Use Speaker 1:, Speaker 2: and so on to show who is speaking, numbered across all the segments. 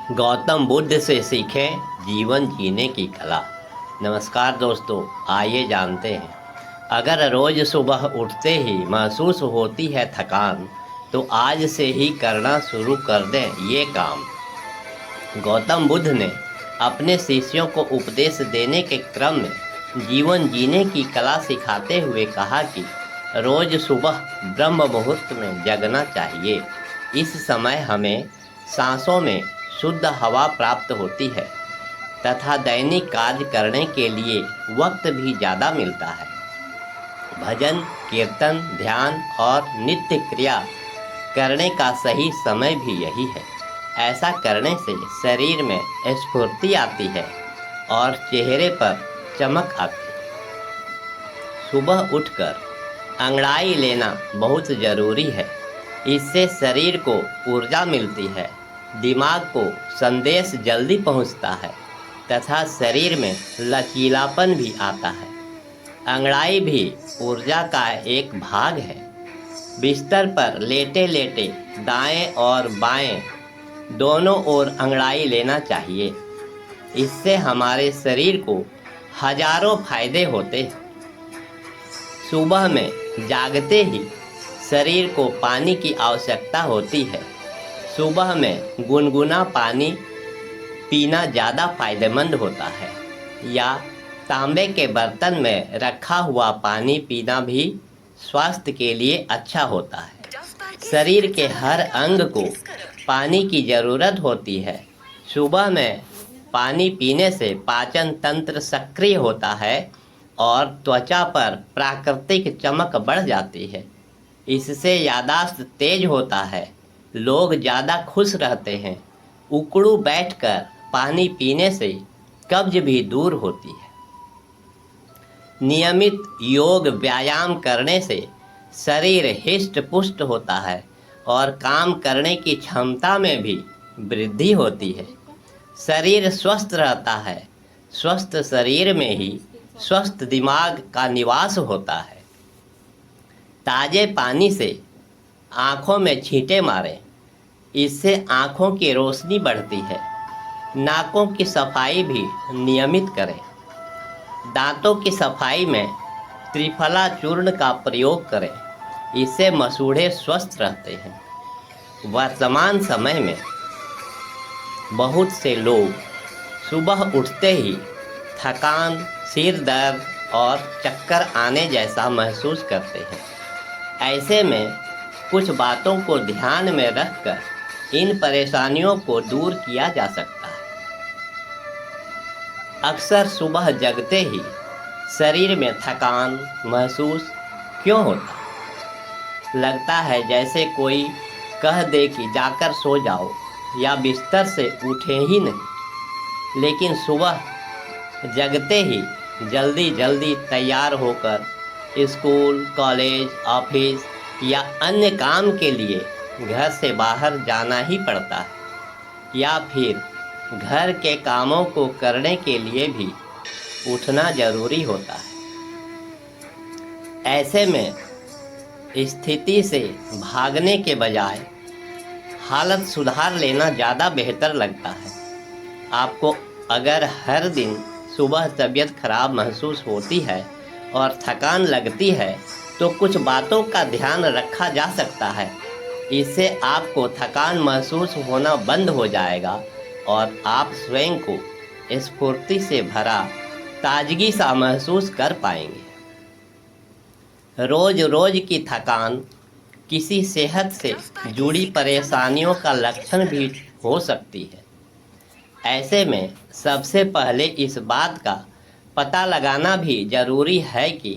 Speaker 1: गौतम बुद्ध से सीखें जीवन जीने की कला। नमस्कार दोस्तों, आइए जानते हैं। अगर रोज सुबह उठते ही महसूस होती है थकान, तो आज से ही करना शुरू कर दें ये काम। गौतम बुद्ध ने अपने शिष्यों को उपदेश देने के क्रम में जीवन जीने की कला सिखाते हुए कहा कि रोज सुबह ब्रह्म मुहूर्त में जगना चाहिए। इस समय हमें सांसों में शुद्ध हवा प्राप्त होती है तथा दैनिक कार्य करने के लिए वक्त भी ज़्यादा मिलता है। भजन, कीर्तन, ध्यान और नित्य क्रिया करने का सही समय भी यही है। ऐसा करने से शरीर में स्फूर्ति आती है और चेहरे पर चमक आती है। सुबह उठकर अंगड़ाई लेना बहुत ज़रूरी है। इससे शरीर को ऊर्जा मिलती है, दिमाग को संदेश जल्दी पहुंचता है तथा शरीर में लचीलापन भी आता है। अंगड़ाई भी ऊर्जा का एक भाग है। बिस्तर पर लेटे लेटे दाएं और बाएं दोनों ओर अंगड़ाई लेना चाहिए। इससे हमारे शरीर को हजारों फायदे होते हैं। सुबह में जागते ही शरीर को पानी की आवश्यकता होती है। सुबह में गुनगुना पानी पीना ज़्यादा फायदेमंद होता है, या तांबे के बर्तन में रखा हुआ पानी पीना भी स्वास्थ्य के लिए अच्छा होता है। शरीर के हर अंग को पानी की ज़रूरत होती है। सुबह में पानी पीने से पाचन तंत्र सक्रिय होता है और त्वचा पर प्राकृतिक चमक बढ़ जाती है। इससे याददाश्त तेज होता है, लोग ज़्यादा खुश रहते हैं। उकड़ू बैठकर पानी पीने से कब्ज भी दूर होती है। नियमित योग व्यायाम करने से शरीर हिष्ट पुष्ट होता है और काम करने की क्षमता में भी वृद्धि होती है। शरीर स्वस्थ रहता है। स्वस्थ शरीर में ही स्वस्थ दिमाग का निवास होता है। ताजे पानी से आँखों में छींटे मारें, इससे आँखों की रोशनी बढ़ती है। नाकों की सफाई भी नियमित करें। दांतों की सफाई में त्रिफला चूर्ण का प्रयोग करें, इससे मसूड़े स्वस्थ रहते हैं। वर्तमान समय में बहुत से लोग सुबह उठते ही थकान, सिर दर्द और चक्कर आने जैसा महसूस करते हैं। ऐसे में कुछ बातों को ध्यान में रखकर इन परेशानियों को दूर किया जा सकता है। अक्सर सुबह जगते ही शरीर में थकान महसूस क्यों होता है? लगता है जैसे कोई कह दे कि जाकर सो जाओ या बिस्तर से उठे ही नहीं। लेकिन सुबह जगते ही जल्दी जल्दी तैयार होकर स्कूल, कॉलेज, ऑफिस या अन्य काम के लिए घर से बाहर जाना ही पड़ता है, या फिर घर के कामों को करने के लिए भी उठना ज़रूरी होता है। ऐसे में स्थिति से भागने के बजाय हालत सुधार लेना ज़्यादा बेहतर लगता है। आपको अगर हर दिन सुबह तबीयत खराब महसूस होती है और थकान लगती है, तो कुछ बातों का ध्यान रखा जा सकता है। इससे आपको थकान महसूस होना बंद हो जाएगा और आप स्वयं को स्फूर्ति से भरा ताजगी सा महसूस कर पाएंगे। रोज रोज की थकान किसी सेहत से जुड़ी परेशानियों का लक्षण भी हो सकती है। ऐसे में सबसे पहले इस बात का पता लगाना भी ज़रूरी है कि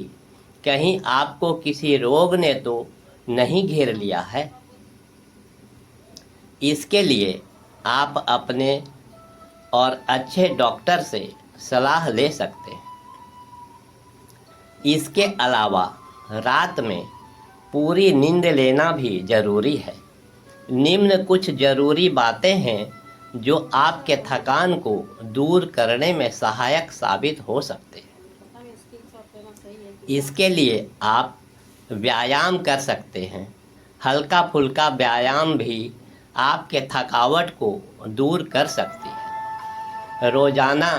Speaker 1: कहीं आपको किसी रोग ने तो नहीं घेर लिया है। इसके लिए आप अपने और अच्छे डॉक्टर से सलाह ले सकते हैं। इसके अलावा रात में पूरी नींद लेना भी ज़रूरी है। निम्न कुछ ज़रूरी बातें हैं जो आपके थकान को दूर करने में सहायक साबित हो सकते हैं। इसके लिए आप व्यायाम कर सकते हैं। हल्का फुल्का व्यायाम भी आपके थकावट को दूर कर सकती है। रोजाना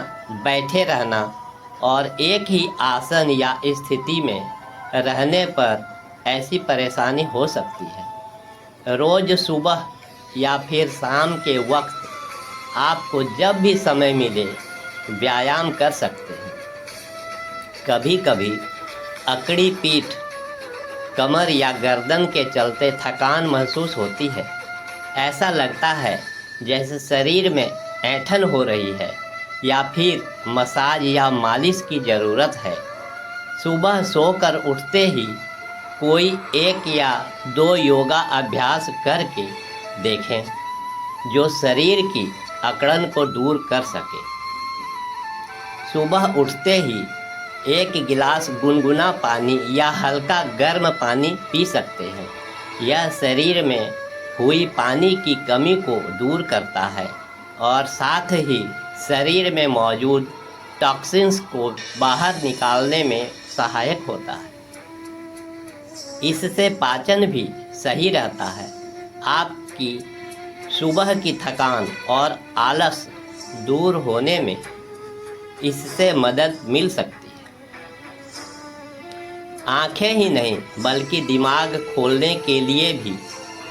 Speaker 1: बैठे रहना और एक ही आसन या स्थिति में रहने पर ऐसी परेशानी हो सकती है। रोज सुबह या फिर शाम के वक्त आपको जब भी समय मिले व्यायाम कर सकते हैं। कभी कभी अकड़ी पीठ, कमर या गर्दन के चलते थकान महसूस होती है। ऐसा लगता है जैसे शरीर में ऐंठन हो रही है या फिर मसाज या मालिश की ज़रूरत है। सुबह सोकर उठते ही कोई 1 या 2 योगा अभ्यास करके देखें जो शरीर की अकड़न को दूर कर सके। सुबह उठते ही 1 गिलास गुनगुना पानी या हल्का गर्म पानी पी सकते हैं। यह शरीर में हुई पानी की कमी को दूर करता है और साथ ही शरीर में मौजूद टॉक्सिन्स को बाहर निकालने में सहायक होता है। इससे पाचन भी सही रहता है। आपकी सुबह की थकान और आलस दूर होने में इससे मदद मिल सकती है। आंखें ही नहीं बल्कि दिमाग खोलने के लिए भी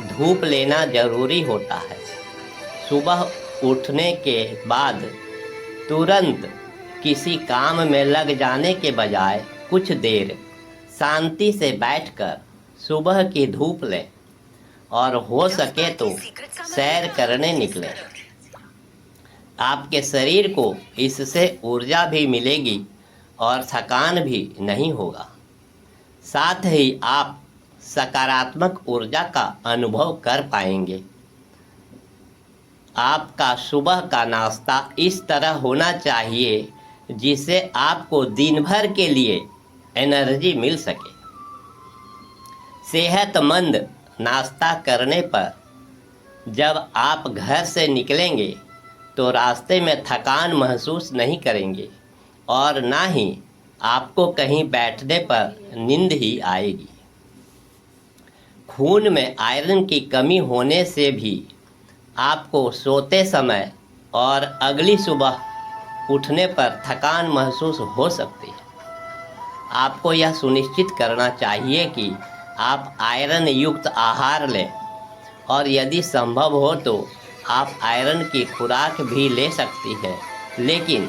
Speaker 1: धूप लेना जरूरी होता है। सुबह उठने के बाद तुरंत किसी काम में लग जाने के बजाय कुछ देर शांति से बैठकर सुबह की धूप लें और हो सके तो सैर करने निकलें। आपके शरीर को इससे ऊर्जा भी मिलेगी और थकान भी नहीं होगा। साथ ही आप सकारात्मक ऊर्जा का अनुभव कर पाएंगे। आपका सुबह का नाश्ता इस तरह होना चाहिए जिससे आपको दिन भर के लिए एनर्जी मिल सके। सेहतमंद नाश्ता करने पर जब आप घर से निकलेंगे तो रास्ते में थकान महसूस नहीं करेंगे और ना ही आपको कहीं बैठने पर नींद ही आएगी। खून में आयरन की कमी होने से भी आपको सोते समय और अगली सुबह उठने पर थकान महसूस हो सकती है। आपको यह सुनिश्चित करना चाहिए कि आप आयरन युक्त आहार लें और यदि संभव हो तो आप आयरन की खुराक भी ले सकती हैं, लेकिन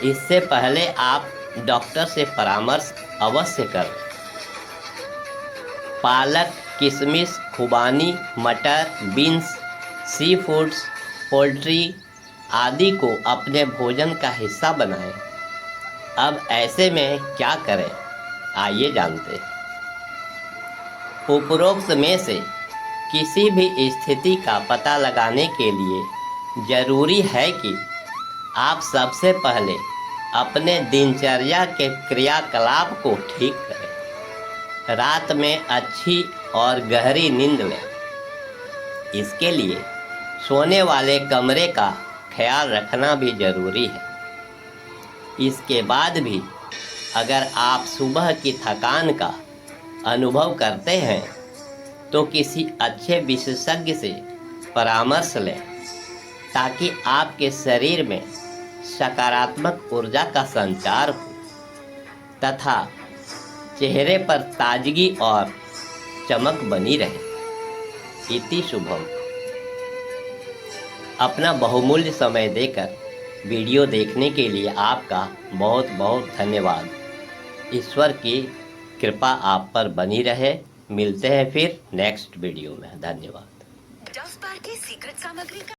Speaker 1: इससे पहले आप डॉक्टर से परामर्श अवश्य करें। पालक, किशमिश, खुबानी, मटर, बीन्स, सी फूड्स, पोल्ट्री आदि को अपने भोजन का हिस्सा बनाएं। अब ऐसे में क्या करें, आइए जानते हैं। उपरोक्त में से किसी भी स्थिति का पता लगाने के लिए जरूरी है कि आप सबसे पहले अपने दिनचर्या के क्रियाकलाप को ठीक करें। रात में अच्छी और गहरी नींद लें। इसके लिए सोने वाले कमरे का ख्याल रखना भी जरूरी है। इसके बाद भी अगर आप सुबह की थकान का अनुभव करते हैं तो किसी अच्छे विशेषज्ञ से परामर्श लें ताकि आपके शरीर में सकारात्मक ऊर्जा का संचार हो तथा चेहरे पर ताजगी और चमक बनी रहे। इति शुभम। अपना बहुमूल्य समय देकर वीडियो देखने के लिए आपका बहुत बहुत धन्यवाद। ईश्वर की कृपा आप पर बनी रहे। मिलते हैं फिर नेक्स्ट वीडियो में। धन्यवाद।